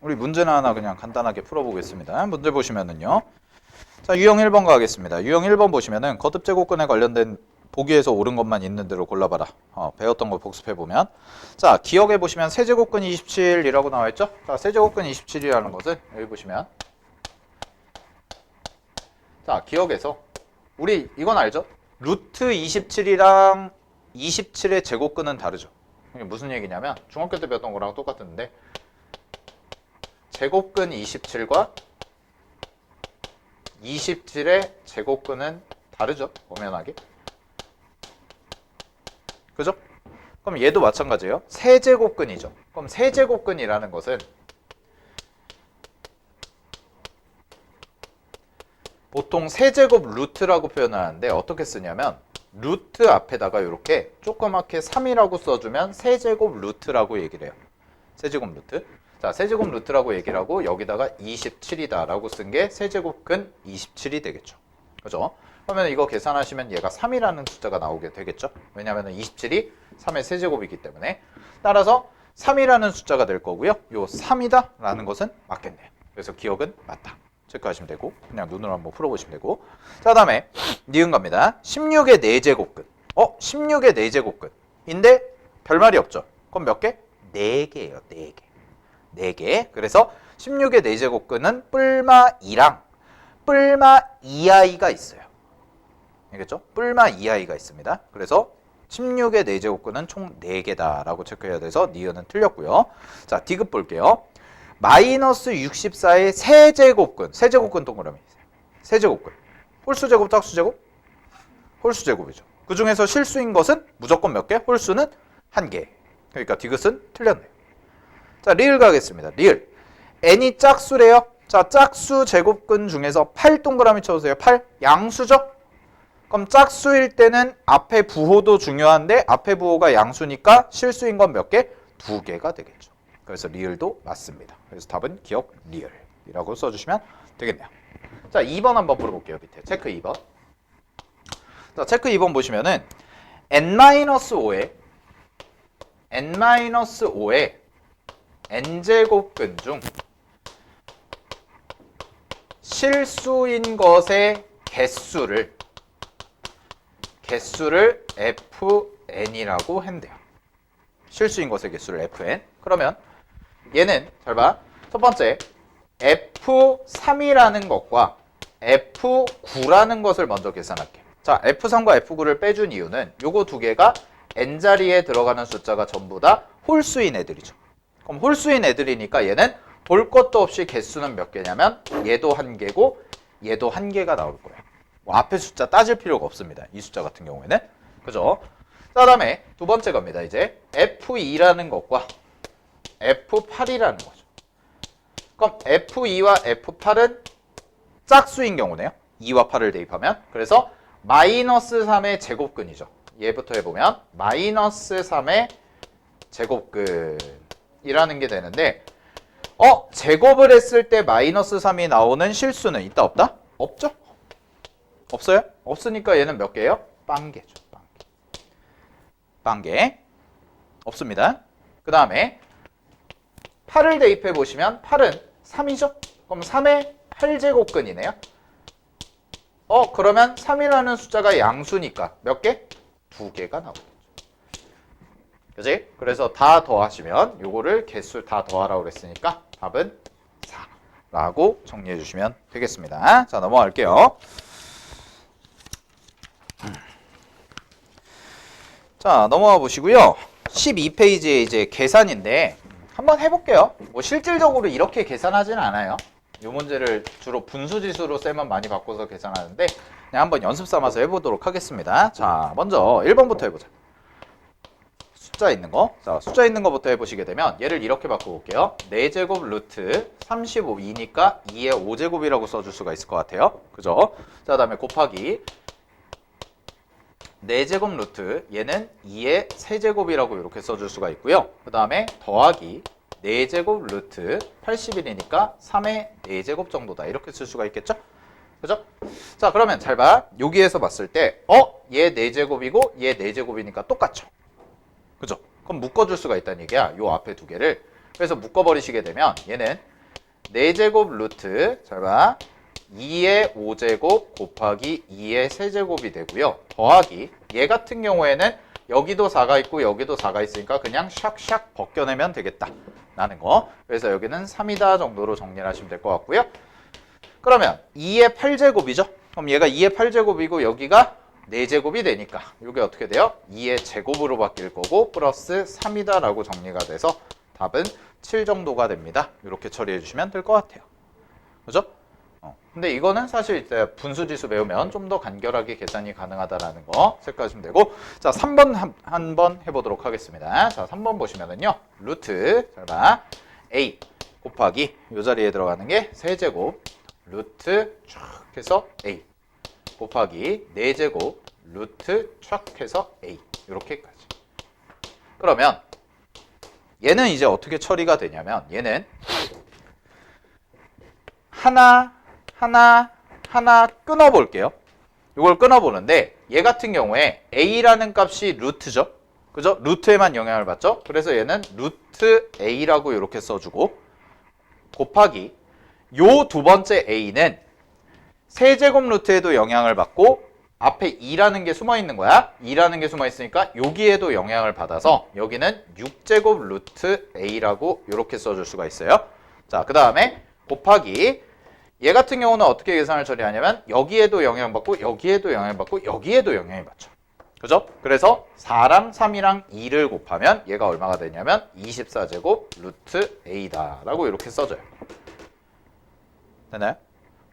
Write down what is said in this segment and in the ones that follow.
우리 문제나 하나 그냥 간단하게 풀어보겠습니다. 문제 보시면은요. 자, 유형 1번 가겠습니다. 유형 1번 보시면은 거듭제곱근에 관련된 보기에서 옳은 것만 있는 대로 골라봐라. 배웠던 거 복습해보면. 자, 기억해 보시면 세제곱근 27이라고 나와있죠? 자, 세제곱근 27이라는 것은 여기 보시면. 자, 기억에서 우리 이건 알죠? 루트 27이랑 27의 제곱근은 다르죠. 이게 무슨 얘기냐면 중학교 때 배웠던 거랑 똑같은데 제곱근 27과 27의 제곱근은 다르죠. 엄연하게. 그죠? 그럼 얘도 마찬가지예요. 세제곱근이죠. 그럼 세제곱근이라는 것은 보통 세제곱 루트라고 표현하는데 어떻게 쓰냐면 루트 앞에다가 이렇게 조그맣게 3이라고 써주면 세제곱 루트라고 얘기를 해요. 세제곱 루트. 자, 세제곱 루트라고 얘기를 하고 여기다가 27이다 라고 쓴 게 세제곱근 27이 되겠죠. 그죠? 그러면 이거 계산하시면 얘가 3이라는 숫자가 나오게 되겠죠. 왜냐하면 27이 3의 세제곱이기 때문에. 따라서 3이라는 숫자가 될 거고요. 요 3이다 라는 것은 맞겠네요. 그래서 기억은 맞다. 체크하시면 되고 그냥 눈으로 한번 풀어보시면 되고. 자, 다음에 니은 갑니다. 16의 4제곱근. 16의 4제곱근인데 별말이 없죠. 그럼 몇 개? 4개예요. 4개. 4개. 그래서 16의 4제곱근은 뿔마 2랑 뿔마 2i가 있어요. 알겠죠? 뿔마 2i가 있습니다. 그래서 16의 4제곱근은 총 4개다 라고 체크해야 돼서 니은은 틀렸고요. 자, 디귿 볼게요. 마이너스 64의 세제곱근. 세제곱근 동그라미. 세제곱근. 홀수제곱, 짝수제곱? 홀수제곱이죠. 그 중에서 실수인 것은 무조건 몇 개? 홀수는 1개. 그러니까 디귿은 틀렸네요. 자, 리을 가겠습니다. 리을. n이 짝수래요. 자, 짝수 제곱근 중에서 8 동그라미 쳐주세요. 8. 양수죠? 그럼 짝수일 때는 앞에 부호도 중요한데 앞에 부호가 양수니까 실수인 건 몇 개? 2개가 되겠죠. 그래서 리을도 맞습니다. 그래서 답은 기억 리을이라고 써주시면 되겠네요. 자, 2번 한번 풀어볼게요. 밑에 체크 2번. 자, 체크 2번 보시면은 n-5에 n제곱근 중 실수인 것의 개수를 fn이라고 한대요. 실수인 것의 개수를 fn. 그러면 얘는 잘 봐. 첫 번째 F3이라는 것과 F9라는 것을 먼저 계산할게. 자, F3과 F9를 빼준 이유는 요거 두 개가 n자리에 들어가는 숫자가 전부 다 홀수인 애들이죠. 그럼 홀수인 애들이니까 얘는 볼 것도 없이 개수는 몇 개냐면 얘도 1개고 얘도 1개가 나올 거예요. 뭐 앞에 숫자 따질 필요가 없습니다. 이 숫자 같은 경우에는. 그죠? 자, 다음에 두 번째 겁니다. 이제 F2라는 것과 F8이라는 거죠. 그럼 F2와 F8은 짝수인 경우네요. 2와 8을 대입하면. 그래서 마이너스 3의 제곱근이죠. 얘부터 해보면 마이너스 3의 제곱근이라는 게 되는데 제곱을 했을 때 마이너스 3이 나오는 실수는 있다 없다? 없죠? 없어요? 없으니까 얘는 몇 개예요? 빵개죠. 빵개. 없습니다. 그 다음에 8을 대입해 보시면 8은 3이죠? 그럼 3의 8제곱근이네요. 그러면 3이라는 숫자가 양수니까 몇 개? 2개가 나오겠죠. 그지? 그래서 다 더하시면 요거를 개수 다 더하라고 그랬으니까 답은 4라고 정리해 주시면 되겠습니다. 자, 넘어갈게요. 자, 넘어가 보시고요. 12페이지에 이제 계산인데 한번 해볼게요. 뭐 실질적으로 이렇게 계산하지는 않아요. 이 문제를 주로 분수지수로 쌤은 많이 바꿔서 계산하는데 그냥 한번 연습 삼아서 해보도록 하겠습니다. 자, 먼저 1번부터 해보자. 숫자 있는 거. 자, 숫자 있는 거부터 해보시게 되면 얘를 이렇게 바꿔볼게요. 4제곱 루트 35이니까 2의 5제곱이라고 써줄 수가 있을 것 같아요. 그죠? 자, 다음에 곱하기 4제곱 루트 얘는 2의 세제곱이라고 이렇게 써줄 수가 있고요. 그 다음에 더하기 4제곱 루트 81이니까 3의 4제곱 정도다 이렇게 쓸 수가 있겠죠? 그죠? 자, 그러면 잘 봐. 여기에서 봤을 때 얘 4제곱이고 얘 4제곱이니까 똑같죠? 그죠? 그럼 묶어줄 수가 있다는 얘기야. 요 앞에 두 개를. 그래서 묶어버리시게 되면 얘는 4제곱 루트 잘 봐. 2의 5제곱 곱하기 2의 세제곱이 되고요. 더하기 얘 같은 경우에는 여기도 4가 있고 여기도 4가 있으니까 그냥 샥샥 벗겨내면 되겠다 라는 거. 그래서 여기는 3이다 정도로 정리를 하시면 될 것 같고요. 그러면 2의 8제곱이죠. 그럼 얘가 2의 8제곱이고 여기가 4제곱이 되니까 이게 어떻게 돼요? 2의 제곱으로 바뀔 거고 플러스 3이다 라고 정리가 돼서 답은 7 정도가 됩니다. 이렇게 처리해 주시면 될 것 같아요. 그죠? 근데 이거는 사실 이제 분수지수 배우면 좀 더 간결하게 계산이 가능하다라는 거 체크하시면 되고, 자 3번 한번 해보도록 하겠습니다. 자 3번 보시면은요, 루트 잘 봐, a 곱하기 이 자리에 들어가는 게 세제곱 루트 쫙 해서 a 곱하기 4제곱 루트 쫙 해서 a 이렇게까지. 그러면 얘는 이제 어떻게 처리가 되냐면 얘는 하나 끊어볼게요. 이걸 끊어보는데 얘 같은 경우에 a라는 값이 루트죠. 그죠? 루트에만 영향을 받죠. 그래서 얘는 루트 a라고 이렇게 써주고 곱하기 요 두 번째 a는 세제곱 루트에도 영향을 받고 앞에 2라는 게 숨어 있는 거야. 2라는 게 숨어 있으니까 여기에도 영향을 받아서 여기는 6제곱 루트 a라고 이렇게 써줄 수가 있어요. 자, 그 다음에 곱하기 얘 같은 경우는 어떻게 계산을 처리하냐면 여기에도 영향받고 여기에도 영향받고 여기에도 영향이 받죠. 그죠? 그래서 4랑 3이랑 2를 곱하면 얘가 얼마가 되냐면 24제곱 루트 a다 라고 이렇게 써줘요. 되나요?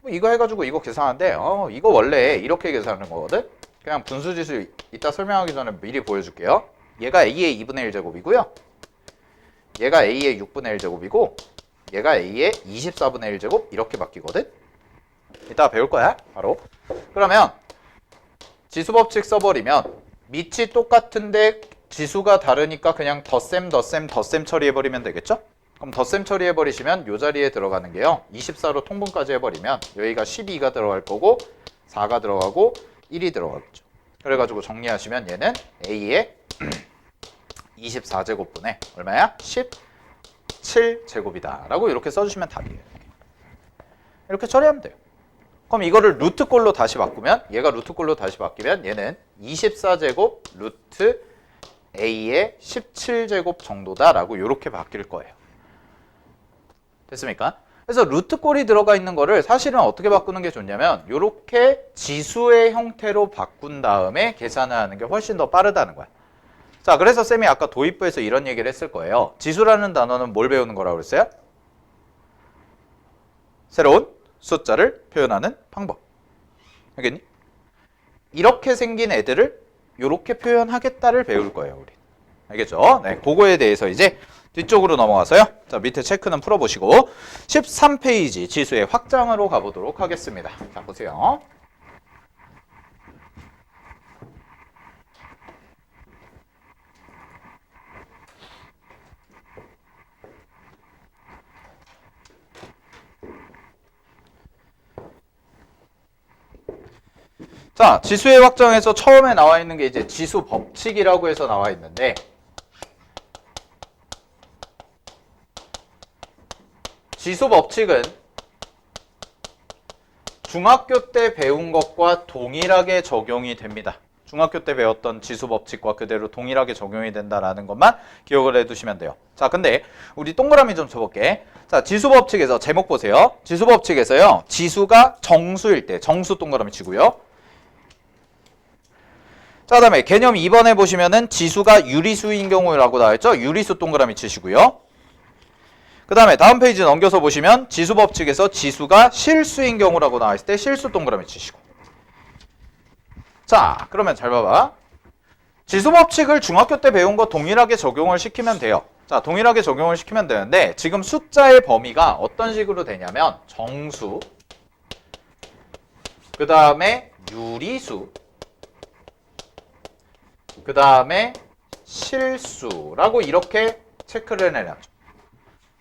이거 해가지고 이거 계산하는데 이거 원래 이렇게 계산하는 거거든? 그냥 분수지수 이따 설명하기 전에 미리 보여줄게요. 얘가 a의 2분의 1제곱이고요. 얘가 a의 6분의 1제곱이고 얘가 a의 24분의 1제곱 이렇게 바뀌거든? 이따가 배울 거야 바로. 그러면 지수법칙 써버리면 밑이 똑같은데 지수가 다르니까 그냥 덧셈 처리해버리면 되겠죠? 그럼 덧셈 처리해버리시면 이 자리에 들어가는 게요 24로 통분까지 해버리면 여기가 12가 들어갈 거고 4가 들어가고 1이 들어가겠죠. 그래가지고 정리하시면 얘는 a의 24제곱분의 얼마야? 17제곱이다 라고 이렇게 써주시면 답이에요. 이렇게 처리하면 돼요. 그럼 이거를 루트꼴로 다시 바꾸면 얘가 루트꼴로 다시 바뀌면 얘는 24제곱 루트 a의 17제곱 정도다 라고 이렇게 바뀔 거예요. 됐습니까? 그래서 루트꼴이 들어가 있는 거를 사실은 어떻게 바꾸는 게 좋냐면 이렇게 지수의 형태로 바꾼 다음에 계산을 하는 게 훨씬 더 빠르다는 거야. 자, 그래서 쌤이 아까 도입부에서 이런 얘기를 했을 거예요. 지수라는 단어는 뭘 배우는 거라고 그랬어요? 새로운 숫자를 표현하는 방법. 알겠니? 이렇게 생긴 애들을 이렇게 표현하겠다를 배울 거예요, 우리. 알겠죠? 네, 그거에 대해서 이제 뒤쪽으로 넘어가서요. 자, 밑에 체크는 풀어보시고 13페이지 지수의 확장으로 가보도록 하겠습니다. 자, 보세요. 자, 지수의 확장에서 처음에 나와 있는 게 이제 지수 법칙이라고 해서 나와 있는데 지수 법칙은 중학교 때 배운 것과 동일하게 적용이 됩니다. 중학교 때 배웠던 지수 법칙과 그대로 동일하게 적용이 된다라는 것만 기억을 해두시면 돼요. 자, 근데 우리 동그라미 좀 쳐볼게. 자, 지수 법칙에서 제목 보세요. 지수 법칙에서요. 지수가 정수일 때 정수 동그라미 치고요. 자, 그 다음에 개념 2번에 보시면은 지수가 유리수인 경우라고 나와있죠. 유리수 동그라미 치시고요. 그 다음에 다음 페이지 넘겨서 보시면 지수 법칙에서 지수가 실수인 경우라고 나와있을 때 실수 동그라미 치시고. 자, 그러면 잘 봐봐. 지수 법칙을 중학교 때 배운 거 동일하게 적용을 시키면 돼요. 자, 동일하게 적용을 시키면 되는데 지금 숫자의 범위가 어떤 식으로 되냐면 정수, 그 다음에 유리수, 그 다음에 실수라고 이렇게 체크를 해내죠.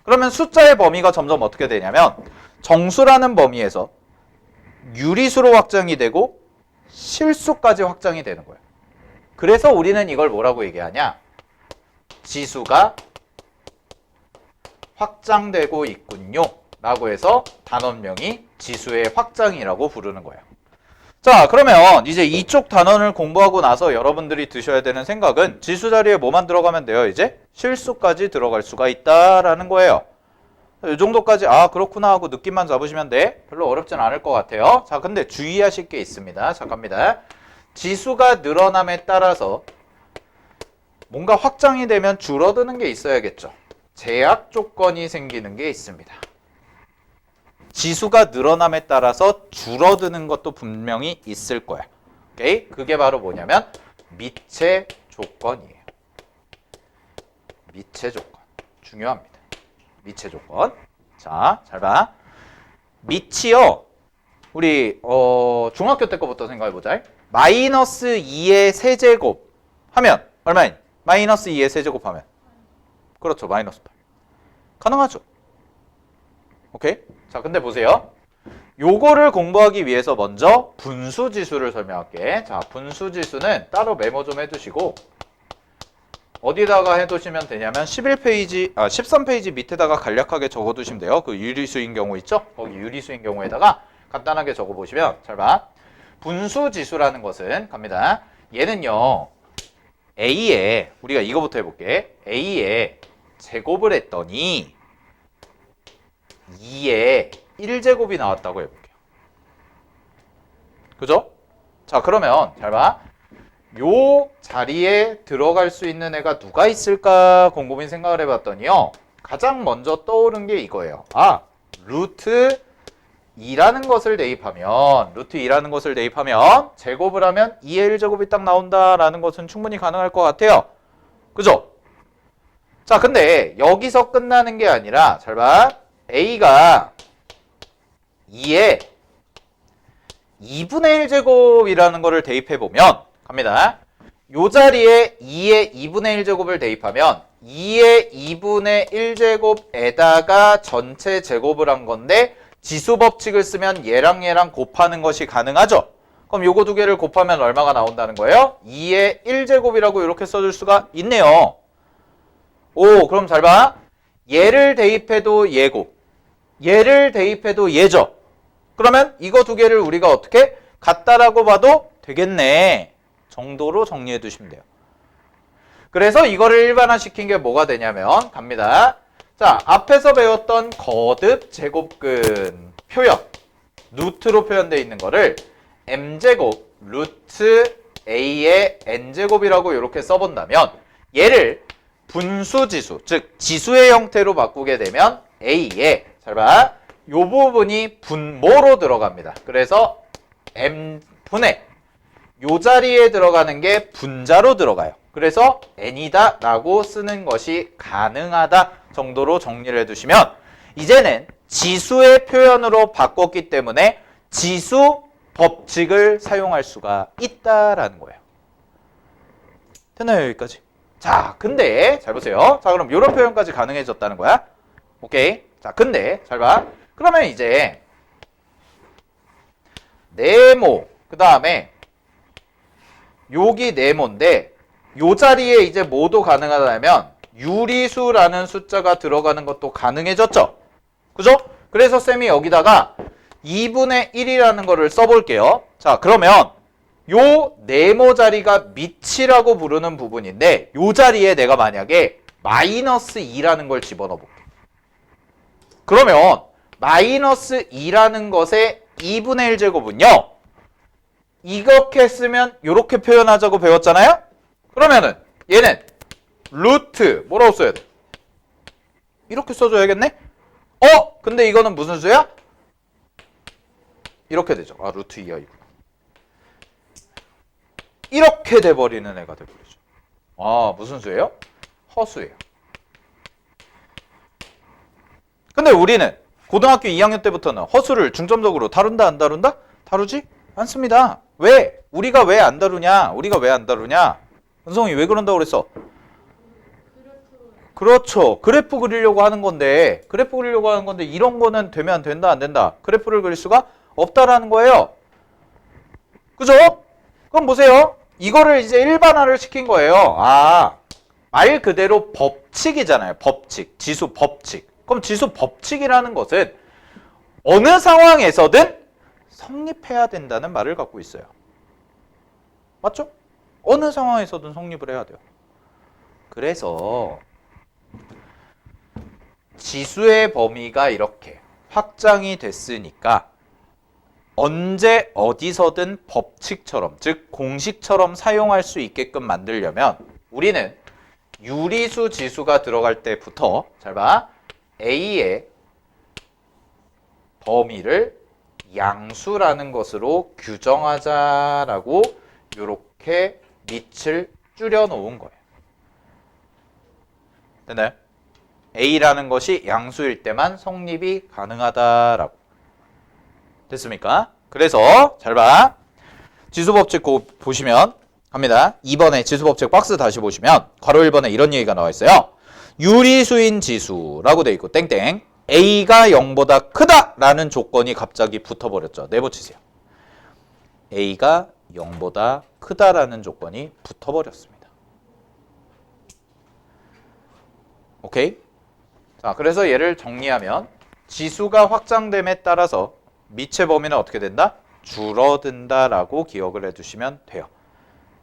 그러면 숫자의 범위가 점점 어떻게 되냐면 정수라는 범위에서 유리수로 확장이 되고 실수까지 확장이 되는 거예요. 그래서 우리는 이걸 뭐라고 얘기하냐? 지수가 확장되고 있군요 라고 해서 단원명이 지수의 확장이라고 부르는 거예요. 자, 그러면 이제 이쪽 단원을 공부하고 나서 여러분들이 드셔야 되는 생각은 지수 자리에 뭐만 들어가면 돼요? 이제 실수까지 들어갈 수가 있다라는 거예요. 이 정도까지 아 그렇구나 하고 느낌만 잡으시면 돼. 별로 어렵진 않을 것 같아요. 자, 근데 주의하실 게 있습니다. 자, 갑니다. 지수가 늘어남에 따라서 뭔가 확장이 되면 줄어드는 게 있어야겠죠. 제약 조건이 생기는 게 있습니다. 지수가 늘어남에 따라서 줄어드는 것도 분명히 있을 거야. 오케이? 그게 바로 뭐냐면 미체 조건이에요. 미체 조건. 중요합니다. 미체 조건. 자, 잘 봐. 미치요. 우리 중학교 때 거부터 생각해 보자. 마이너스 2의 세제곱 하면 얼마인? 마이너스 2의 세제곱 하면 그렇죠. 마이너스 8. 가능하죠. 오케이? 자, 근데 보세요. 요거를 공부하기 위해서 먼저 분수지수를 설명할게. 자, 분수지수는 따로 메모 좀 해두시고 어디다가 해두시면 되냐면 13페이지 밑에다가 간략하게 적어두시면 돼요. 그 유리수인 경우 있죠? 거기 유리수인 경우에다가 간단하게 적어보시면 잘 봐. 분수지수라는 것은 갑니다. 얘는요. A에 우리가 이거부터 해볼게. A에 제곱을 했더니 2에 1제곱이 나왔다고 해볼게요. 그죠? 자, 그러면 잘 봐. 요 자리에 들어갈 수 있는 애가 누가 있을까 곰곰이 생각을 해봤더니요. 가장 먼저 떠오른 게 이거예요. 아, 루트 2라는 것을 대입하면 제곱을 하면 2의 1제곱이 딱 나온다라는 것은 충분히 가능할 것 같아요. 그죠? 자, 근데 여기서 끝나는 게 아니라 잘 봐. A가 2에 2분의 1제곱이라는 거를 대입해보면 갑니다. 요 자리에 2의 2분의 1제곱을 대입하면 2의 2분의 1제곱에다가 전체 제곱을 한 건데 지수 법칙을 쓰면 얘랑 곱하는 것이 가능하죠. 그럼 요거 두 개를 곱하면 얼마가 나온다는 거예요? 2의 1제곱이라고 이렇게 써줄 수가 있네요. 오, 그럼 잘 봐. 얘를 대입해도 얘고 얘를 대입해도 얘죠. 그러면 이거 두 개를 우리가 어떻게 같다라고 봐도 되겠네 정도로 정리해 두시면 돼요. 그래서 이거를 일반화시킨 게 뭐가 되냐면 갑니다. 자, 앞에서 배웠던 거듭 제곱근 표현 루트로 표현되어 있는 거를 m제곱 루트 a의 n제곱이라고 이렇게 써본다면 얘를 분수지수, 즉 지수의 형태로 바꾸게 되면 a에 잘 봐. 요 부분이 분모로 들어갑니다. 그래서 m분의 요 자리에 들어가는 게 분자로 들어가요. 그래서 n이다 라고 쓰는 것이 가능하다 정도로 정리를 해두시면 이제는 지수의 표현으로 바꿨기 때문에 지수 법칙을 사용할 수가 있다라는 거예요. 됐나요? 여기까지? 자, 근데 잘 보세요. 자, 그럼 이런 표현까지 가능해졌다는 거야. 오케이. 자, 근데 잘 봐. 그러면 이제 네모 그 다음에 여기 네모인데 요 자리에 이제 뭐도 가능하다면 유리수라는 숫자가 들어가는 것도 가능해졌죠. 그죠? 그래서 쌤이 여기다가 2분의 1이라는 거를 써볼게요. 자, 그러면 요 네모 자리가 밑이라고 부르는 부분인데 요 자리에 내가 만약에 마이너스 2라는 걸 집어넣어 볼게. 그러면 마이너스 2라는 것의 2분의 1제곱은요. 이렇게 쓰면 이렇게 표현하자고 배웠잖아요. 그러면은 얘는 루트 뭐라고 써야 돼? 이렇게 써줘야겠네? 근데 이거는 무슨 수야? 이렇게 되죠. 아, 루트 2야 이거. 이렇게 돼버리는 애가 돼버리죠. 아, 무슨 수예요? 허수예요. 근데 우리는 고등학교 2학년 때부터는 허수를 중점적으로 다룬다 안 다룬다? 다루지 않습니다. 왜? 우리가 왜 안 다루냐? 은성이 왜 그런다고 그랬어? 그렇죠. 그래프 그리려고 하는 건데 이런 거는 되면 된다 안 된다. 그래프를 그릴 수가 없다라는 거예요. 그죠? 그럼 보세요. 이거를 이제 일반화를 시킨 거예요. 아, 말 그대로 법칙이잖아요. 법칙. 지수 법칙. 그럼 지수 법칙이라는 것은 어느 상황에서든 성립해야 된다는 말을 갖고 있어요. 맞죠? 어느 상황에서든 성립을 해야 돼요. 그래서 지수의 범위가 이렇게 확장이 됐으니까 언제 어디서든 법칙처럼, 즉 공식처럼 사용할 수 있게끔 만들려면 우리는 유리수 지수가 들어갈 때부터 잘 봐. A의 범위를 양수라는 것으로 규정하자라고 이렇게 밑을 줄여 놓은 거예요. 됐나요? A라는 것이 양수일 때만 성립이 가능하다라고. 됐습니까? 그래서 잘 봐. 지수법칙 보시면 갑니다. 2번에 지수법칙 박스 다시 보시면 괄호 1번에 이런 얘기가 나와 있어요. 유리수인 지수라고 돼 있고 땡땡 A가 0보다 크다라는 조건이 갑자기 붙어버렸죠. 내붙이세요. A가 0보다 크다라는 조건이 붙어버렸습니다. 오케이? 자, 그래서 얘를 정리하면 지수가 확장됨에 따라서 밑의 범위는 어떻게 된다? 줄어든다라고 기억을 해두시면 돼요.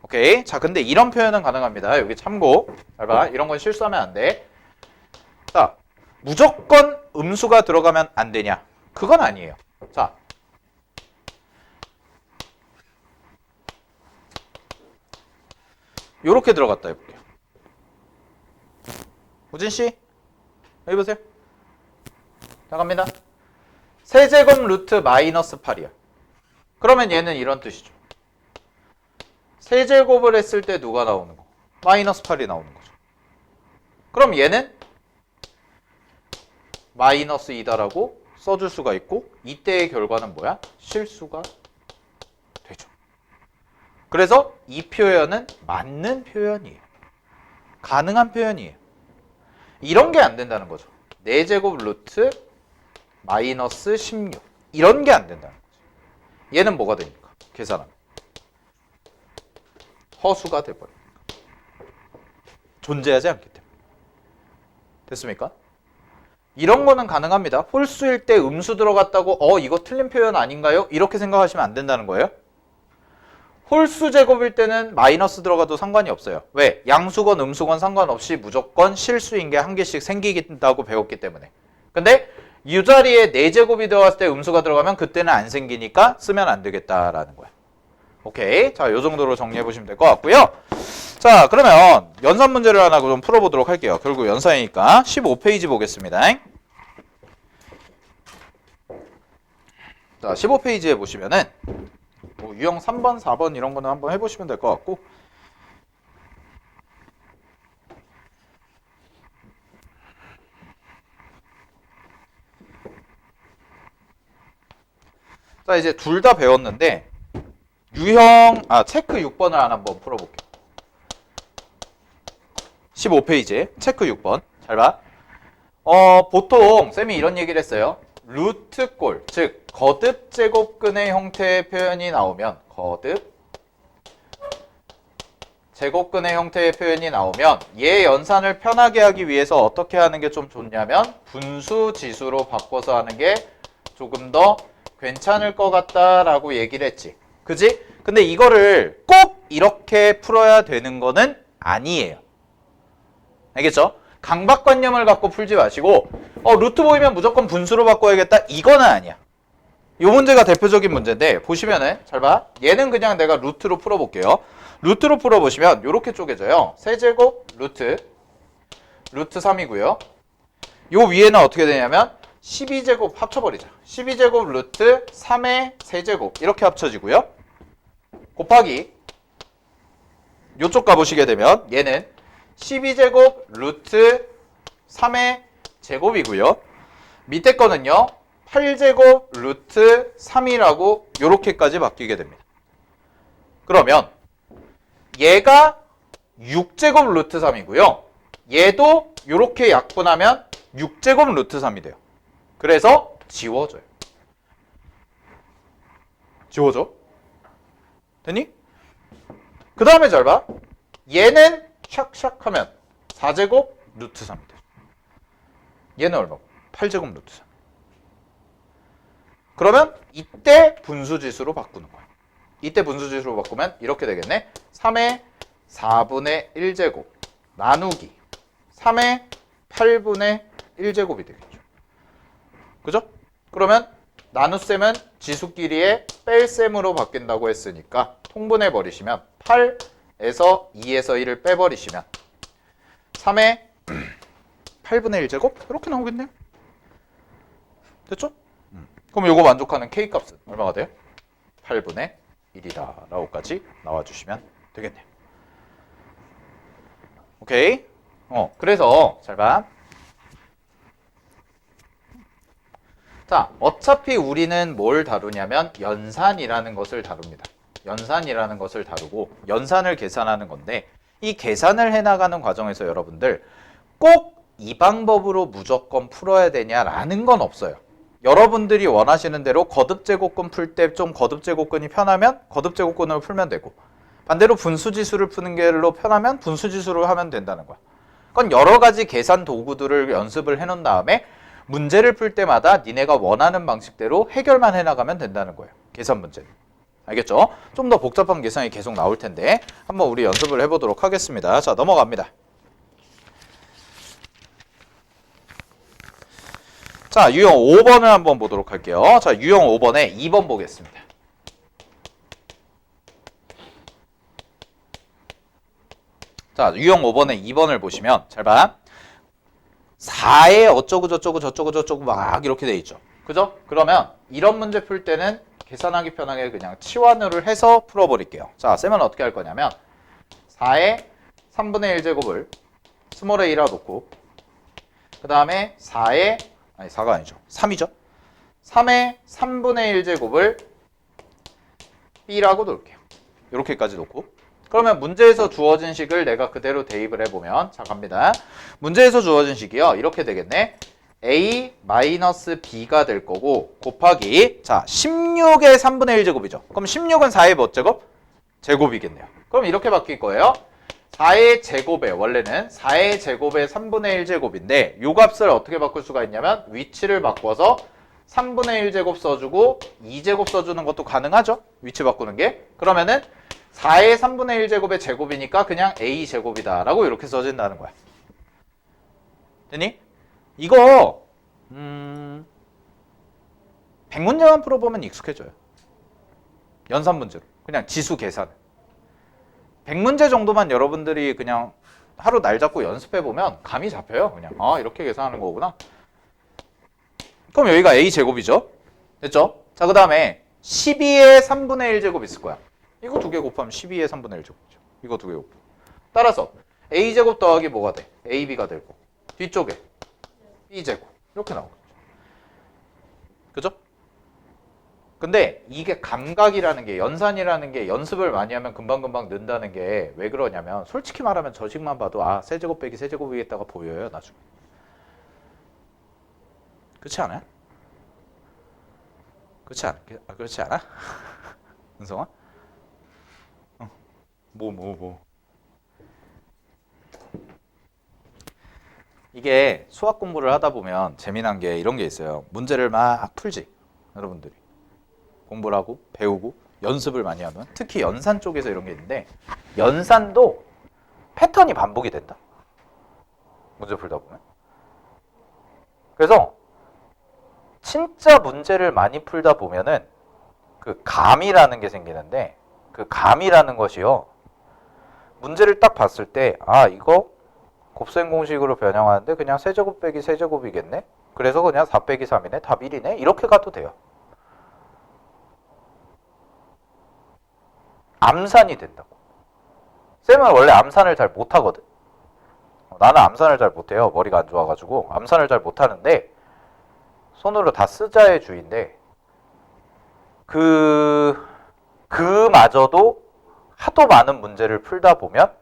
오케이. 자, 근데 이런 표현은 가능합니다. 여기 참고. 잘 봐. 이런 건 실수하면 안 돼. 자, 무조건 음수가 들어가면 안 되냐? 그건 아니에요. 자, 요렇게 들어갔다 해볼게요. 우진씨, 여기 보세요. 자, 갑니다. 세제곱 루트 마이너스 8이야. 그러면 얘는 이런 뜻이죠. 세제곱을 했을 때 누가 나오는 거? 마이너스 8이 나오는 거죠. 그럼 얘는 마이너스 2다라고 써줄 수가 있고 이때의 결과는 뭐야? 실수가 되죠. 그래서 이 표현은 맞는 표현이에요. 가능한 표현이에요. 이런 게 안 된다는 거죠. 4제곱 루트 마이너스 16 이런 게 안 된다는 거죠. 얘는 뭐가 됩니까? 계산하면 허수가 돼버립니다. 존재하지 않기 때문에. 됐습니까? 이런 거는 가능합니다. 홀수일 때 음수 들어갔다고 이거 틀린 표현 아닌가요? 이렇게 생각하시면 안 된다는 거예요. 홀수 제곱일 때는 마이너스 들어가도 상관이 없어요. 왜? 양수건 음수건 상관없이 무조건 실수인 게 한 개씩 생기긴다고 배웠기 때문에. 근데 이 자리에 4제곱이 들어갔을 때 음수가 들어가면 그때는 안 생기니까 쓰면 안 되겠다라는 거야. 오케이. 자, 요 정도로 정리해 보시면 될 것 같고요. 자, 그러면 연산 문제를 하나 좀 풀어보도록 할게요. 결국 연산이니까 15페이지 보겠습니다. 자, 15페이지에 보시면은 유형 3번, 4번 이런 거는 한번 해보시면 될 것 같고 자, 이제 둘 다 배웠는데 체크 6번을 하나 한번 풀어볼게요. 15페이지에 체크 6번 잘 봐. 보통 쌤이 이런 얘기를 했어요. 루트꼴, 즉 거듭 제곱근의 형태의 표현이 나오면 얘 연산을 편하게 하기 위해서 어떻게 하는 게 좀 좋냐면 분수 지수로 바꿔서 하는 게 조금 더 괜찮을 것 같다라고 얘기를 했지. 그지? 근데 이거를 꼭 이렇게 풀어야 되는 거는 아니에요. 알겠죠? 강박관념을 갖고 풀지 마시고 루트 보이면 무조건 분수로 바꿔야겠다 이거는 아니야. 이 문제가 대표적인 문제인데 보시면은 잘 봐. 얘는 그냥 내가 루트로 풀어볼게요. 루트로 풀어보시면 이렇게 쪼개져요. 세제곱 루트 3이고요. 요 위에는 어떻게 되냐면 12제곱 합쳐버리자. 12제곱 루트 3의 세제곱 이렇게 합쳐지고요. 곱하기 요쪽 가보시게 되면 얘는 12제곱 루트 3의 제곱이고요. 밑에 거는요. 8제곱 루트 3이라고 요렇게까지 바뀌게 됩니다. 그러면 얘가 6제곱 루트 3이고요. 얘도 요렇게 약분하면 6제곱 루트 3이 돼요. 그래서 지워져요. 지워져? 됐니? 그 다음에 잘 봐. 얘는 샥샥 하면 4제곱 루트 3이 돼요. 얘는 얼마고? 8제곱 루트 3. 그러면 이때 분수지수로 바꾸는 거야. 이때 분수지수로 바꾸면 이렇게 되겠네. 3의 4분의 1제곱 나누기 3의 8분의 1제곱이 되겠죠. 그죠? 그러면 나눗셈은 지수끼리의 뺄셈으로 바뀐다고 했으니까 통분해 버리시면 8에서 2에서 1을 빼버리시면 3의 8분의 1제곱 이렇게 나오겠네요. 됐죠? 그럼 이거 만족하는 K값은 얼마가 돼요? 8분의 1이다 라고까지 나와주시면 되겠네요. 오케이? 그래서 잘 봐. 자, 어차피 우리는 뭘 다루냐면 연산이라는 것을 다룹니다. 연산이라는 것을 다루고 연산을 계산하는 건데 이 계산을 해나가는 과정에서 여러분들 꼭 이 방법으로 무조건 풀어야 되냐라는 건 없어요. 여러분들이 원하시는 대로 거듭제곱근 풀 때 좀 거듭제곱근이 편하면 거듭제곱근으로 풀면 되고 반대로 분수지수를 푸는 게로 편하면 분수지수로 하면 된다는 거야. 그건 여러 가지 계산 도구들을 연습을 해놓은 다음에 문제를 풀 때마다 니네가 원하는 방식대로 해결만 해나가면 된다는 거예요. 계산 문제는. 알겠죠? 좀 더 복잡한 계산이 계속 나올 텐데 한번 우리 연습을 해보도록 하겠습니다. 자, 넘어갑니다. 자, 유형 5번을 한번 보도록 할게요. 자, 유형 5번에 2번 보겠습니다. 자, 유형 5번에 2번을 보시면 잘 봐. 4에 어쩌고 저쩌고 저쩌고 저쩌고 막 이렇게 돼 있죠. 그죠? 그러면 이런 문제 풀 때는 계산하기 편하게 그냥 치환을 해서 풀어버릴게요. 자, 쌤은 어떻게 할 거냐면 4에 3분의 1제곱을 스몰 a라 놓고 그 다음에 4가 아니죠. 3이죠. 3의 3분의 1제곱을 b라고 놓을게요. 이렇게까지 놓고 그러면 문제에서 주어진 식을 내가 그대로 대입을 해보면 자, 갑니다. 문제에서 주어진 식이요. 이렇게 되겠네. a-b가 될 거고 곱하기 자 16의 3분의 1제곱이죠. 그럼 16은 4의 몇 제곱? 제곱이겠네요. 그럼 이렇게 바뀔 거예요. 4의 제곱에 원래는 4의 제곱의 3분의 1제곱인데 요 값을 어떻게 바꿀 수가 있냐면 위치를 바꿔서 3분의 1제곱 써주고 2제곱 써주는 것도 가능하죠. 위치 바꾸는 게. 그러면은 4의 3분의 1제곱의 제곱이니까 그냥 a제곱이다 라고 이렇게 써진다는 거야. 됐니? 이거 100문제만 풀어보면 익숙해져요. 연산 문제로. 그냥 지수 계산. 100문제 정도만 여러분들이 그냥 하루 날 잡고 연습해보면 감이 잡혀요. 그냥 이렇게 계산하는 거구나. 그럼 여기가 a제곱이죠. 됐죠? 자, 그 다음에 12의 3분의 1제곱 있을 거야. 이거 두 개 곱하면 12의 3분의 1제곱이죠. 이거 두 개 곱하면. 따라서 a제곱 더하기 뭐가 돼? ab가 될 거고 뒤쪽에 b제곱 이렇게 나오겠죠. 그죠? 근데 이게 감각이라는 게 연산이라는 게 연습을 많이 하면 금방금방 는다는 게 왜 그러냐면 솔직히 말하면 저 식만 봐도 세제곱 빼기 세제곱이겠다가 보여요 나중에. 그렇지 않아요? 그렇지 않아? 은성아? 뭐. 이게 수학 공부를 하다 보면 재미난 게 이런 게 있어요. 문제를 막 풀지 여러분들이. 공부를 하고 배우고 연습을 많이 하면 특히 연산 쪽에서 이런 게 있는데 연산도 패턴이 반복이 된다. 문제 풀다 보면. 그래서 진짜 문제를 많이 풀다 보면은 그 감이라는 게 생기는데 그 감이라는 것이요. 문제를 딱 봤을 때 이거 곱셈 공식으로 변형하는데 그냥 세제곱 빼기 세제곱이겠네. 그래서 그냥 4 빼기 3이네. 답 1이네. 이렇게 가도 돼요. 암산이 된다고. 쌤은 원래 암산을 잘 못하거든. 나는 암산을 잘 못해요. 머리가 안 좋아가지고 암산을 잘 못하는데 손으로 다 쓰자의 주인데 그마저도 하도 많은 문제를 풀다 보면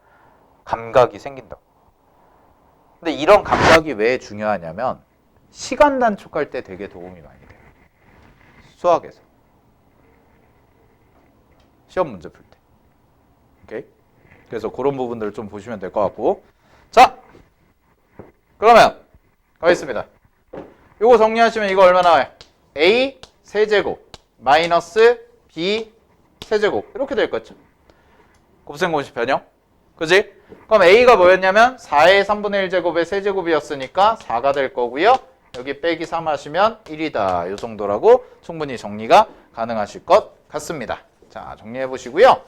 감각이 생긴다고. 근데 이런 감각이 왜 중요하냐면 시간 단축할 때 되게 도움이 많이 돼요. 수학에서. 시험 문제 풀 때. 오케이? 그래서 그런 부분들을 좀 보시면 될 것 같고. 자! 그러면 가겠습니다. 요거 정리하시면 이거 얼마 나와요? A 세제곱 마이너스 B 세제곱 이렇게 될 거죠. 곱셈공식 변형. 그지? 그럼 A가 뭐였냐면 4의 3분의 1제곱의 세제곱이었으니까 4가 될 거고요. 여기 빼기 3 하시면 1이다. 이 정도라고 충분히 정리가 가능하실 것 같습니다. 자, 정리해 보시고요.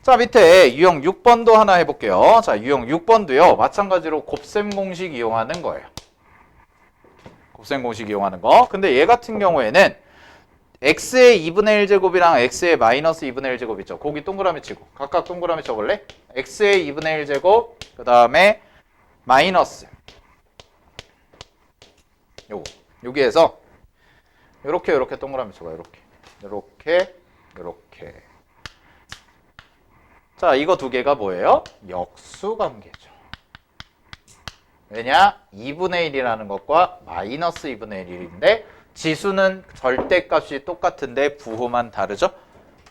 자, 밑에 유형 6번도 하나 해볼게요. 자, 유형 6번도요. 마찬가지로 곱셈 공식 이용하는 거예요. 곱셈 공식 이용하는 거. 근데 얘 같은 경우에는 x의 2분의 1제곱이랑 x의 마이너스 2분의 1제곱 있죠. 거기 동그라미 치고 각각 동그라미 쳐볼래? x의 2분의 1제곱 그 다음에 마이너스 요거 여기에서 요렇게 동그라미 쳐봐요. 요렇게 자, 이거 두 개가 뭐예요? 역수관계죠. 왜냐? 2분의 1이라는 것과 마이너스 2분의 1인데 지수는 절대값이 똑같은데 부호만 다르죠?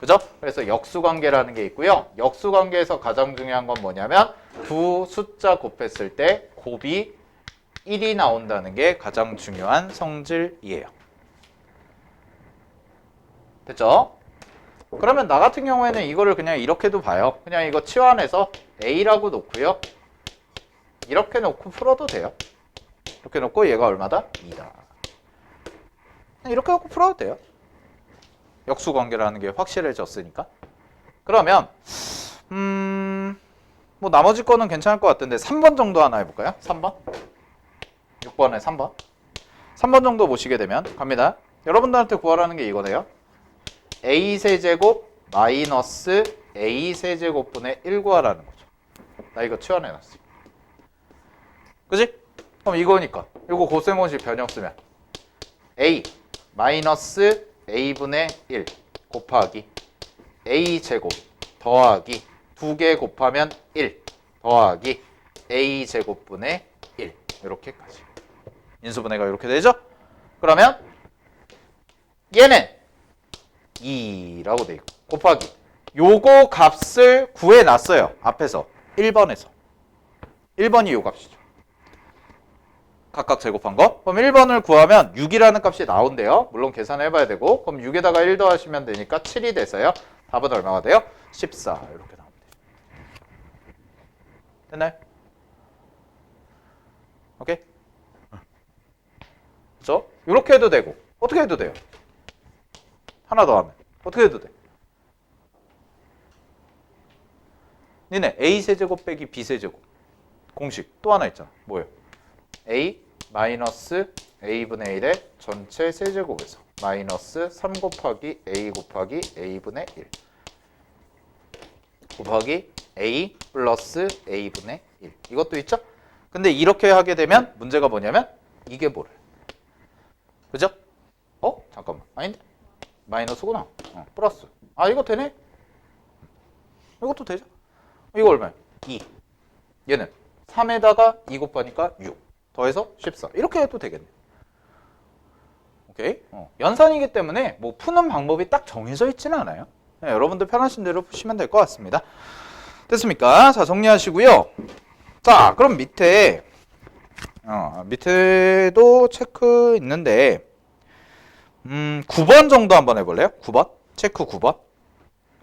그죠? 그래서 역수관계라는 게 있고요. 역수관계에서 가장 중요한 건 뭐냐면 두 숫자 곱했을 때 곱이 1이 나온다는 게 가장 중요한 성질이에요. 됐죠? 그러면 나 같은 경우에는 이거를 그냥 이렇게도 봐요. 그냥 이거 치환해서 A라고 놓고요. 이렇게 놓고 풀어도 돼요. 이렇게 놓고 얘가 얼마다? 2다. 이렇게 놓고 풀어도 돼요. 역수관계라는 게 확실해졌으니까. 그러면 뭐 나머지 거는 괜찮을 것 같은데 3번 정도 하나 해볼까요? 3번? 6번에 3번. 3번 정도 보시게 되면 갑니다. 여러분들한테 구하라는 게 이거네요. a 세제곱 마이너스 a 세제곱분의 1 구하라는 거죠. 나 이거 치환해놨어. 그지? 그럼 이거니까 이거 곱셈공식 변형 쓰면 a 마이너스 a분의 1 곱하기 a 제곱 더하기 2개 곱하면 1 더하기 a 제곱분의 1 이렇게까지 인수분해가 이렇게 되죠? 그러면 얘는 2라고 돼 있고 곱하기 요거 값을 구해놨어요. 앞에서 1번에서 1번이 요 값이죠. 각각 제곱한 거. 그럼 1번을 구하면 6이라는 값이 나온대요. 물론 계산해봐야 되고 그럼 6에다가 1 더하시면 되니까 7이 돼서요. 답은 얼마가 돼요? 14 이렇게 나오면 돼요. 됐나요? 오케이? 그렇죠? 이렇게 해도 되고 어떻게 해도 돼요? 하나 더 하면 어떻게 해도 돼? 니네 a세제곱 빼기 b세제곱 공식 또 하나 있잖아. 뭐예요? a 마이너스 a분의 1의 전체 세제곱에서 마이너스 3 곱하기 a 곱하기 a분의 1 곱하기 a 플러스 a분의 1 이것도 있죠? 근데 이렇게 하게 되면 문제가 뭐냐면 이게 뭐래? 그죠? 잠깐만 아닌데? 마이너스구나. 플러스. 아 이거 되네? 이것도 되죠? 이거 얼마야? 2. 얘는 3에다가 2 곱하니까 6. 더해서 14. 이렇게 해도 되겠네. 오케이? 연산이기 때문에 뭐 푸는 방법이 딱 정해져 있지는 않아요. 네, 여러분들 편하신 대로 푸시면 될 것 같습니다. 됐습니까? 자, 정리하시고요. 자, 그럼 밑에도 체크 있는데 9번 정도 한번 해볼래요? 9번? 체크 9번?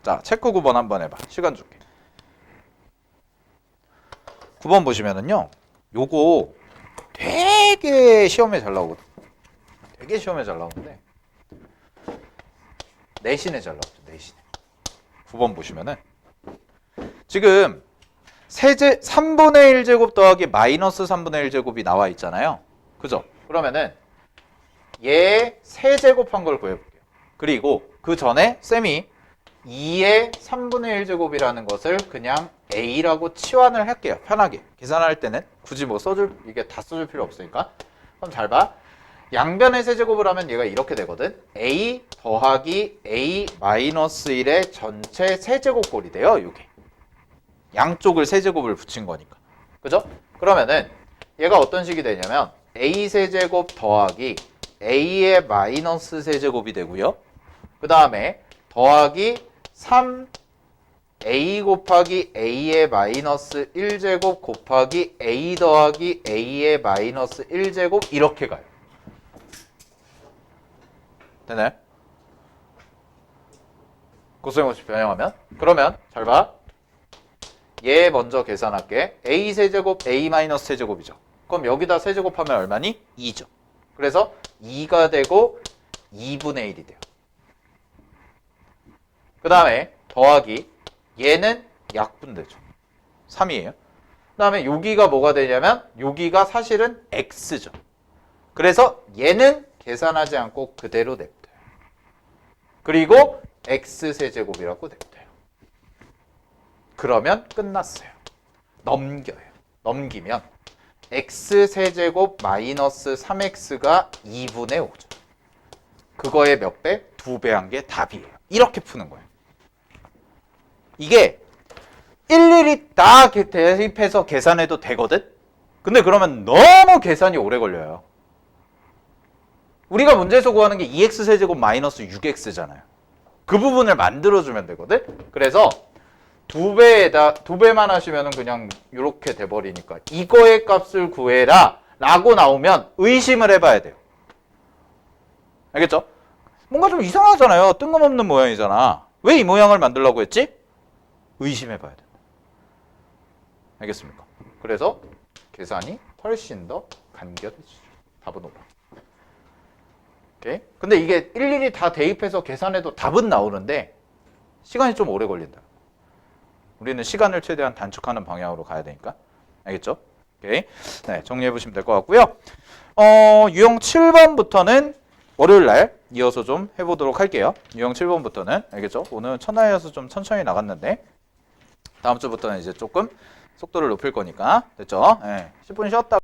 자, 체크 9번 한번 해봐. 시간 줄게. 9번 보시면은요. 요거 되게 시험에 잘 나오거든. 되게 시험에 잘 나오는데 내신에 잘 나오죠. 내신에. 9번 보시면은 지금 3분의 1제곱 더하기 마이너스 3분의 1제곱이 나와 있잖아요. 그죠? 그러면은 얘 세제곱한 걸 구해볼게요. 그리고 그 전에 쌤이 2의 3분의 1제곱이라는 것을 그냥 a라고 치환을 할게요. 편하게. 계산할 때는 굳이 뭐 이게 다 써줄 필요 없으니까. 그럼 잘 봐. 양변의 세제곱을 하면 얘가 이렇게 되거든. a 더하기 a 마이너스 1의 전체 세제곱꼴이 돼요. 이게. 양쪽을 세제곱을 붙인 거니까. 그죠? 그러면은 얘가 어떤 식이 되냐면 a 세제곱 더하기 a의 마이너스 세제곱이 되고요. 그 다음에 더하기 3a 곱하기 a의 마이너스 1제곱 곱하기 a 더하기 a의 마이너스 1제곱 이렇게 가요. 되나요? 고소형 없이 변형하면? 그러면 잘 봐. 얘 먼저 계산할게. a 세제곱 a 마이너스 세제곱이죠. 그럼 여기다 세제곱하면 얼마니? 2죠. 그래서 2가 되고 2분의 1이 돼요. 그 다음에 더하기 얘는 약분되죠. 3이에요. 그 다음에 여기가 뭐가 되냐면 여기가 사실은 x죠. 그래서 얘는 계산하지 않고 그대로 냅둬요. 그리고 x세제곱이라고 냅둬요. 그러면 끝났어요. 넘겨요. 넘기면 x세제곱 마이너스 3x가 2분의 5죠. 그거의 몇 배? 2배 한 게 답이에요. 이렇게 푸는 거예요. 이게 일일이 다 대입해서 계산해도 되거든? 근데 그러면 너무 계산이 오래 걸려요. 우리가 문제에서 구하는 게 2x세제곱 마이너스 6x잖아요. 그 부분을 만들어주면 되거든? 그래서 2배만 하시면 그냥 이렇게 돼버리니까 이거의 값을 구해라 라고 나오면 의심을 해봐야 돼요. 알겠죠? 뭔가 좀 이상하잖아요. 뜬금없는 모양이잖아. 왜 이 모양을 만들려고 했지? 의심해봐야 돼요. 알겠습니까? 그래서 계산이 훨씬 더 간결해지죠. 답은 5번. 오케이? 근데 이게 일일이 다 대입해서 계산해도 답은 나오는데 시간이 좀 오래 걸린다. 우리는 시간을 최대한 단축하는 방향으로 가야 되니까. 알겠죠? 오케이. 네, 정리해 보시면 될 것 같고요. 유형 7번부터는 월요일 날 이어서 좀 해보도록 할게요. 유형 7번부터는 알겠죠? 오늘 첫날이어서 좀 천천히 나갔는데 다음 주부터는 이제 조금 속도를 높일 거니까 됐죠? 네, 10분 쉬었다.